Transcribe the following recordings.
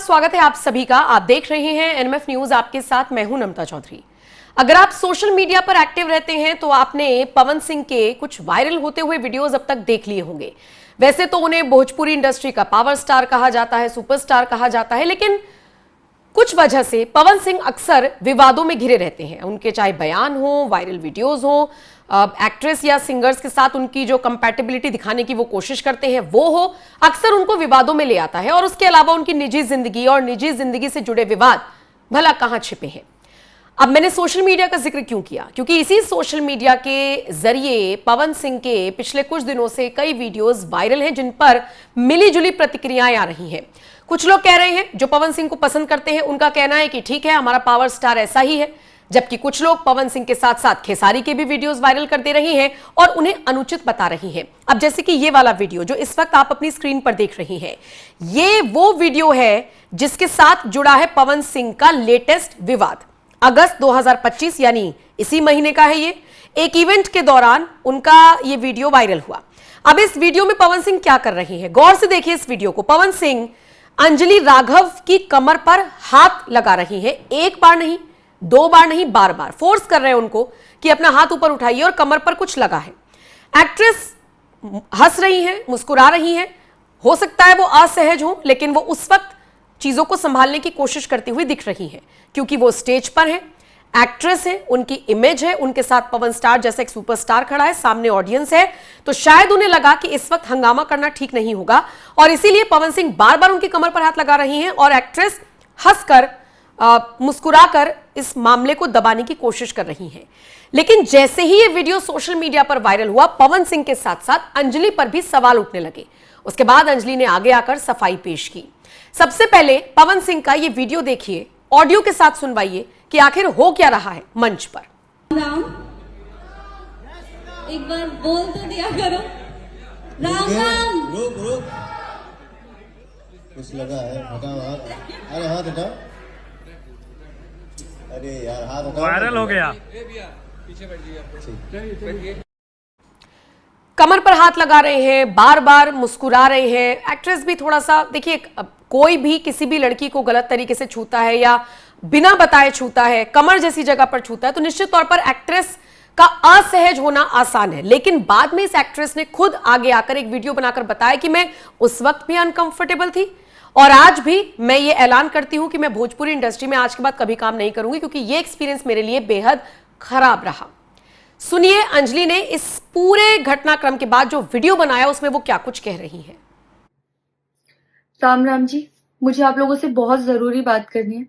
स्वागत है आप सभी का। आप देख रहे हैं एनएमएफ न्यूज, आपके साथ मैं हूं नम्रता चौधरी। अगर आप सोशल मीडिया पर एक्टिव रहते हैं तो आपने पवन सिंह के कुछ वायरल होते हुए वीडियोस अब तक देख लिए होंगे। वैसे तो उन्हें भोजपुरी इंडस्ट्री का पावर स्टार कहा जाता है, सुपरस्टार कहा जाता है, लेकिन कुछ वजह से पवन सिंह अक्सर विवादों में घिरे रहते हैं। उनके चाहे बयान हो, वायरल वीडियोस हो, एक्ट्रेस या सिंगर्स के साथ उनकी जो कंपैटिबिलिटी दिखाने की वो कोशिश करते हैं वो हो, अक्सर उनको विवादों में ले आता है। और उसके अलावा उनकी निजी जिंदगी और निजी जिंदगी से जुड़े विवाद भला कहां छिपे हैं। अब मैंने सोशल मीडिया का जिक्र क्यों किया, क्योंकि इसी सोशल मीडिया के जरिए पवन सिंह के पिछले कुछ दिनों से कई वीडियोस वायरल हैं जिन पर मिली जुली प्रतिक्रियाएं आ रही हैं। कुछ लोग कह रहे हैं जो पवन सिंह को पसंद करते हैं, उनका कहना है कि ठीक है, हमारा पावर स्टार ऐसा ही है, जबकि कुछ लोग पवन सिंह के साथ साथ खेसारी के भी वीडियोस वायरल कर दे रही हैं और उन्हें अनुचित बता रही हैं। अब जैसे कि ये वाला वीडियो जो इस वक्त आप अपनी स्क्रीन पर देख रही हैं, ये वो वीडियो है जिसके साथ जुड़ा है पवन सिंह का लेटेस्ट विवाद। अगस्त 2025 यानी इसी महीने का है ये। एक इवेंट के दौरान उनका ये वीडियो वायरल हुआ। अब इस वीडियो में पवन सिंह क्या कर रही हैं, गौर से देखिए इस वीडियो को। पवन सिंह अंजलि राघव की कमर पर हाथ लगा रही हैं, एक बार नहीं, दो बार नहीं, बार बार फोर्स कर रहे हैं उनको कि अपना हाथ ऊपर उठाइए और कमर पर कुछ लगा है। एक्ट्रेस हंस रही हैं, मुस्कुरा रही हैं, हो सकता है वो असहज हो, लेकिन वो उस वक्त चीजों को संभालने की कोशिश करती हुई दिख रही हैं, क्योंकि वो स्टेज पर है, एक्ट्रेस है, उनकी इमेज है, उनके साथ पवन स्टार जैसा एक सुपरस्टार खड़ा है, सामने ऑडियंस है, तो शायद उन्हें लगा कि इस वक्त हंगामा करना ठीक नहीं होगा और इसीलिए पवन सिंह बार बार उनकी कमर पर हाथ लगा रही हैं और एक्ट्रेस हंसकर मुस्कुराकर इस मामले को दबाने की कोशिश कर रही हैं। लेकिन जैसे ही ये वीडियो सोशल मीडिया पर वायरल हुआ, पवन सिंह के साथ साथ अंजलि पर भी सवाल उठने लगे। उसके बाद अंजलि ने आगे आकर सफाई पेश की। सबसे पहले पवन सिंह का ये वीडियो देखिए, ऑडियो के साथ सुनवाइए कि आखिर हो क्या रहा है मंच पर। राम, एक बार बोल तो दिया करो। राम राम। रुक कुछ लगा है, हटाओ हाथ। अरे हाथ हटाओ। अरे यार हाथ हटाओ। वायरल हो गया। पीछे बैठ जाइए। कमर पर हाथ लगा रहे हैं, बार बार मुस्कुरा रहे हैं। एक्ट्रेस भी थोड़ा सा देखिए, कोई भी किसी भी लड़की को गलत तरीके से छूता है या बिना बताए छूता है, कमर जैसी जगह पर छूता है, तो निश्चित तौर पर एक्ट्रेस का असहज होना आसान है। लेकिन बाद में इस एक्ट्रेस ने खुद आगे आकर एक वीडियो बनाकर बताया कि मैं उस वक्त भी अनकंफर्टेबल थी और आज भी मैं ये ऐलान करती हूं कि मैं भोजपुरी इंडस्ट्री में आज के बाद कभी काम नहीं करूंगी, क्योंकि ये एक्सपीरियंस मेरे लिए बेहद खराब रहा। सुनिए अंजलि ने इस पूरे घटनाक्रम के बाद जो वीडियो बनाया उसमें वो क्या कुछ कह रही है। राम राम जी, मुझे आप लोगों से बहुत जरूरी बात करनी है,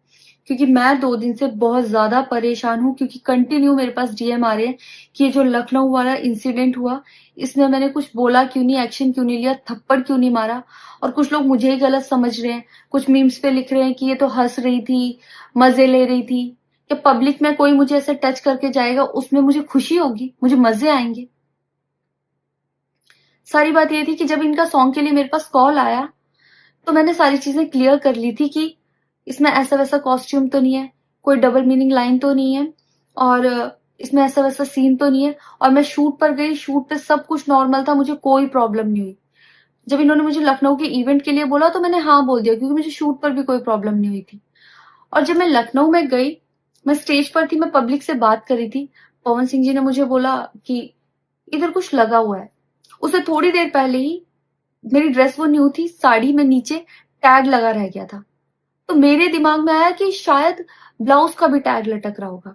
क्योंकि मैं 2 दिन से बहुत ज्यादा परेशान हूँ। क्योंकि कंटिन्यू मेरे पास डीएम आ रहे हैं कि ये जो लखनऊ वाला इंसिडेंट हुआ, इसमें मैंने कुछ बोला क्यों नहीं, एक्शन क्यों नहीं लिया, थप्पड़ क्यों नहीं मारा। और कुछ लोग मुझे ही गलत समझ रहे हैं, कुछ मीम्स पे लिख रहे हैं कि ये तो हंस रही थी, मजे ले रही थी। कि पब्लिक में कोई मुझे ऐसे टच करके जाएगा, उसमें मुझे खुशी होगी, मुझे मजे आएंगे। सारी बात ये थी कि जब इनका सॉन्ग के लिए मेरे पास कॉल आया तो मैंने सारी चीजें क्लियर कर ली थी कि इसमें ऐसा वैसा कॉस्ट्यूम तो नहीं है, कोई डबल मीनिंग लाइन तो नहीं है और इसमें ऐसा वैसा सीन तो नहीं है। और मैं शूट पर गई, शूट पे सब कुछ नॉर्मल था, मुझे कोई प्रॉब्लम नहीं हुई। जब इन्होंने मुझे लखनऊ के इवेंट के लिए बोला तो मैंने हाँ बोल दिया, क्योंकि मुझे शूट पर भी कोई प्रॉब्लम नहीं हुई थी। और जब मैं लखनऊ में गई, मैं स्टेज पर थी, मैं पब्लिक से बात कर रही थी, पवन सिंह जी ने मुझे बोला कि इधर कुछ लगा हुआ है। उससे थोड़ी देर पहले ही मेरी ड्रेस वो न्यू थी, साड़ी में नीचे टैग लगा रह गया था, तो मेरे दिमाग में आया कि शायद ब्लाउज का भी टैग लटक रहा होगा।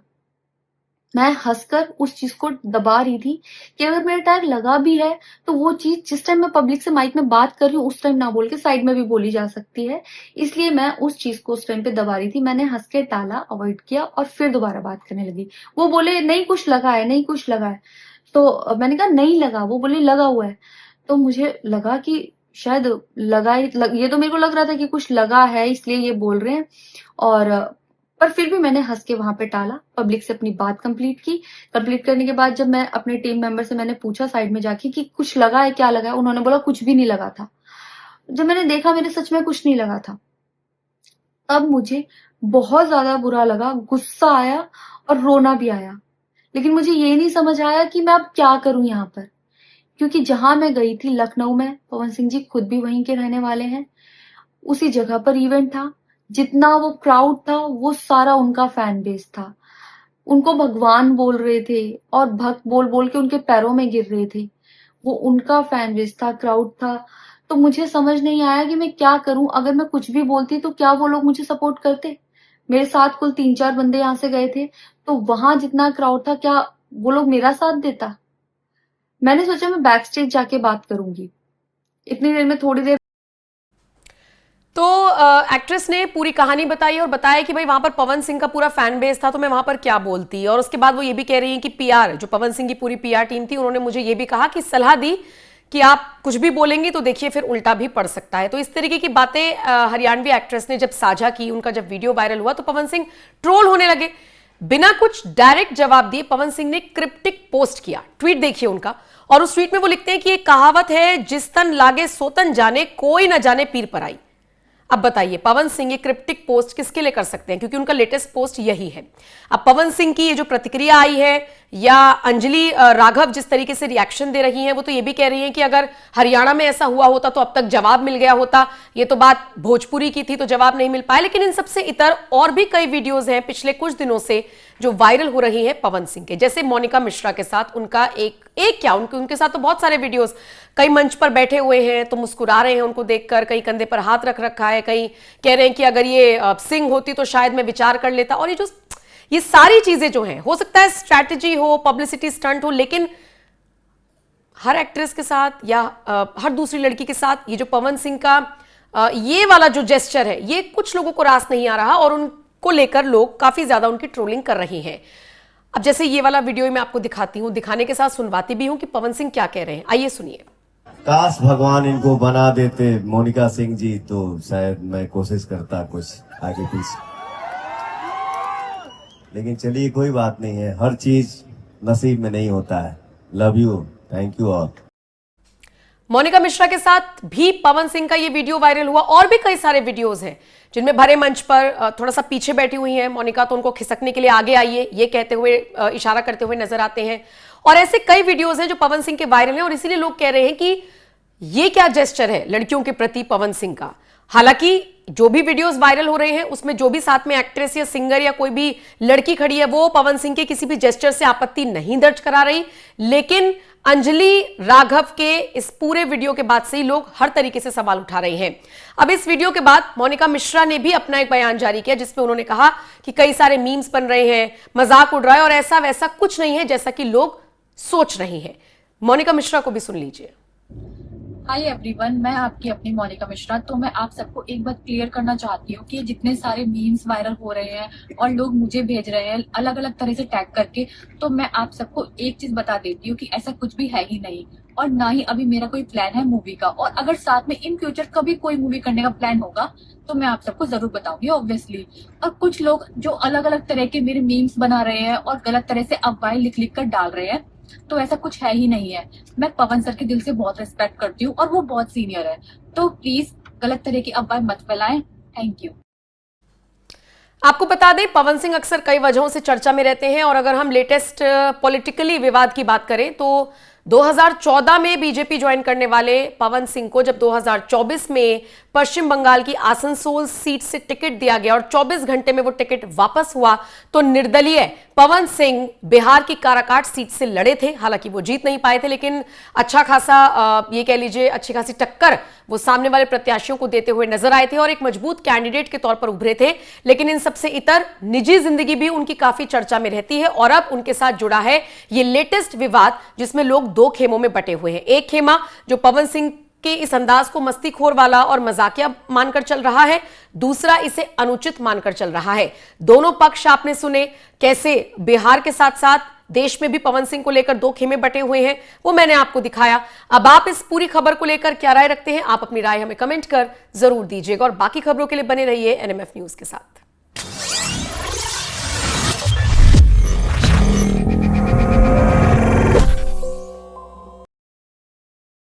मैं हंसकर उस चीज को दबा रही थी कि अगर मेरा टैग लगा भी है तो वो चीज जिस टाइम मैं पब्लिक से माइक में बात कर रही हूँ उस टाइम ना बोल के साइड में भी बोली जा सकती है, इसलिए मैं उस चीज को उस टाइम पे दबा रही थी। मैंने हंस के टाला, अवॉइड किया और फिर दोबारा बात करने लगी। वो बोले नहीं कुछ लगा है, नहीं कुछ लगा है, तो मैंने कहा नहीं लगा। वो बोले लगा हुआ है। तो मुझे लगा कि शायद लगा ये तो मेरे को लग रहा था कि कुछ लगा है, इसलिए ये बोल रहे हैं। और पर फिर भी मैंने हंस के वहां पे टाला, पब्लिक से अपनी बात कंप्लीट की। कंप्लीट करने के बाद जब मैं अपने टीम मेंबर से मैंने पूछा साइड में जाके कि कुछ लगा है, क्या लगा है, उन्होंने बोला कुछ भी नहीं लगा था। जब मैंने देखा मेरे सच में कुछ नहीं लगा था, तब मुझे बहुत ज्यादा बुरा लगा, गुस्सा आया और रोना भी आया। लेकिन मुझे ये नहीं समझ आया कि मैं अब क्या करूं यहाँ पर, क्योंकि जहां मैं गई थी लखनऊ में, पवन सिंह जी खुद भी वहीं के रहने वाले हैं, उसी जगह पर इवेंट था जितना वो क्राउड था वो सारा उनका फैन बेस था। उनको भगवान बोल रहे थे और भक्त बोल बोल के उनके पैरों में गिर रहे थे। वो उनका फैन बेस था, क्राउड था। तो मुझे समझ नहीं आया कि मैं क्या करूं। अगर मैं कुछ भी बोलती तो क्या वो लोग मुझे सपोर्ट करते? मेरे साथ कुल 3-4 बंदे यहाँ से गए थे, तो वहां जितना क्राउड था क्या वो लोग मेरा साथ देता? मैंने सोचा मैं बैक स्टेज जाके बात करूंगी। इतनी देर में थोड़ी देर तो एक्ट्रेस ने पूरी कहानी बताई और बताया कि भाई वहां पर पवन सिंह का पूरा फैन बेस था, तो मैं वहां पर क्या बोलती। और उसके बाद वो ये भी कह रही हैं कि पीआर, जो पवन सिंह की पूरी पीआर टीम थी, उन्होंने मुझे ये भी कहा कि सलाह दी कि आप कुछ भी बोलेंगी तो देखिए फिर उल्टा भी पड़ सकता है। तो इस तरीके की बातें हरियाणवी एक्ट्रेस ने जब साझा की, उनका जब वीडियो वायरल हुआ तो पवन सिंह ट्रोल होने लगे। बिना कुछ डायरेक्ट जवाब दिए पवन सिंह ने क्रिप्टिक पोस्ट किया। ट्वीट देखिए उनका, और उस ट्वीट में वो लिखते हैं कि एक कहावत है, जिस तन लागे सो तन जाने, कोई ना जाने पीर पर आई। अब बताइए पवन सिंह ये क्रिप्टिक पोस्ट किसके लिए कर सकते हैं, क्योंकि उनका लेटेस्ट पोस्ट यही है। अब पवन सिंह की ये जो प्रतिक्रिया आई है, या अंजलि राघव जिस तरीके से रिएक्शन दे रही हैं, वो तो ये भी कह रही हैं कि अगर हरियाणा में ऐसा हुआ होता तो अब तक जवाब मिल गया होता। ये तो बात भोजपुरी की थी तो जवाब नहीं मिल पाया। लेकिन इन सबसे इतर और भी कई वीडियोज हैं पिछले कुछ दिनों से जो वायरल हो रही हैं पवन सिंह के, जैसे मोनिका मिश्रा के साथ उनका एक क्या उनके साथ तो बहुत सारे वीडियोस, कई मंच पर बैठे हुए हैं तो मुस्कुरा रहे हैं उनको देखकर, कई कंधे पर हाथ रख रखा है, कई कह रहे हैं कि अगर ये सिंह होती तो शायद मैं विचार कर लेता। और ये सारी चीजें जो हैं, हो सकता है स्ट्रैटेजी हो, पब्लिसिटी स्टंट हो, लेकिन हर एक्ट्रेस के साथ या हर दूसरी लड़की के साथ ये जो पवन सिंह का ये वाला जो जेस्चर है, ये कुछ लोगों को रास नहीं आ रहा और उनको लेकर लोग काफी ज्यादा उनकी ट्रोलिंग कर रहे हैं। अब जैसे ये वाला वीडियो मैं आपको दिखाती हूं, दिखाने के साथ सुनवाती भी हूं कि पवन सिंह क्या कह रहे हैं। आइए सुनिए। काश भगवान इनको बना देते मोनिका सिंह जी, तो शायद मैं कोशिश करता कुछ आगे पीछे, लेकिन चलिए कोई बात नहीं है, हर चीज नसीब में नहीं होता है। Love you, thank you all. Monika Mishra के साथ भी पवन सिंह का ये वीडियो वायरल हुआ। और भी कई सारे वीडियोस हैं जिनमें भरे मंच पर थोड़ा सा पीछे बैठी हुई हैं मोनिका, तो उनको खिसकने के लिए आगे आइए ये कहते हुए, इशारा करते हुए नजर आते हैं। और ऐसे कई वीडियोस हैं जो पवन सिंह के वायरल हैं और इसीलिए लोग कह रहे हैं कि ये क्या जेस्चर है लड़कियों के प्रति पवन सिंह का। हालांकि जो भी वीडियोस वायरल हो रहे हैं उसमें जो भी साथ में एक्ट्रेस या सिंगर या कोई भी लड़की खड़ी है, वो पवन सिंह के किसी भी जेस्चर से आपत्ति नहीं दर्ज करा रही। लेकिन अंजलि राघव के इस पूरे वीडियो के बाद से ही लोग हर तरीके से सवाल उठा रहे हैं। अब इस वीडियो के बाद मोनिका मिश्रा ने भी अपना एक बयान जारी किया जिसमें उन्होंने कहा कि कई सारे मीम्स बन रहे हैं, मजाक उड़ रहा है और ऐसा वैसा कुछ नहीं है जैसा कि लोग सोच रहे हैं। मोनिका मिश्रा को भी सुन लीजिए। हाय एवरीवन, मैं आपकी अपनी मोनिका मिश्रा। तो मैं आप सबको एक बात क्लियर करना चाहती हूँ कि जितने सारे मीम्स वायरल हो रहे हैं और लोग मुझे भेज रहे हैं अलग अलग तरह से टैग करके, तो मैं आप सबको एक चीज बता देती हूँ कि ऐसा कुछ भी है ही नहीं, और ना ही अभी मेरा कोई प्लान है मूवी का। और अगर साथ में इन फ्यूचर कभी कोई मूवी करने का प्लान होगा तो मैं आप सबको जरूर बताऊंगी ऑब्वियसली। और कुछ लोग जो अलग अलग तरह के मेरे मीम्स बना रहे हैं और गलत तरह से अफवाहें लिख लिख कर डाल रहे हैं, तो ऐसा कुछ है ही नहीं है। मैं पवन सर के दिल से बहुत रिस्पेक्ट करती हूँ और वो बहुत सीनियर है, तो प्लीज गलत तरह की अफवाह मत फैलाएं। Thank you. आपको बता दें पवन सिंह अक्सर कई वजहों से चर्चा में रहते हैं और अगर हम लेटेस्ट पॉलिटिकली विवाद की बात करें तो 2014 में बीजेपी ज्वाइन करने वाले पवन सिंह को जब 2024 में पश्चिम बंगाल की आसनसोल सीट से टिकट दिया गया और 24 घंटे में वो टिकट वापस हुआ तो निर्दलीय पवन सिंह बिहार की काराकाट सीट से लड़े थे। हालांकि वो जीत नहीं पाए थे, लेकिन अच्छा खासा ये कह लीजिए अच्छी खासी टक्कर वो सामने वाले प्रत्याशियों को देते हुए नजर आए थे और एक मजबूत कैंडिडेट के तौर पर उभरे थे। लेकिन इन सबसे इतर निजी जिंदगी भी उनकी काफी चर्चा में रहती है और अब उनके साथ जुड़ा है ये लेटेस्ट विवाद जिसमें लोग दो खेमों में बटे हुए हैं। एक खेमा जो पवन सिंह के इस अंदाज को मस्तीखोर वाला और मजाकिया मानकर चल रहा है, दूसरा इसे अनुचित मानकर चल रहा है। दोनों पक्ष आपने सुने कैसे बिहार के साथ साथ देश में भी पवन सिंह को लेकर दो खेमे बटे हुए हैं, वो मैंने आपको दिखाया। अब आप इस पूरी खबर को लेकर क्या राय रखते हैं, आप अपनी राय हमें कमेंट कर जरूर दीजिएगा और बाकी खबरों के लिए बने रहिए एनएमएफ न्यूज के साथ।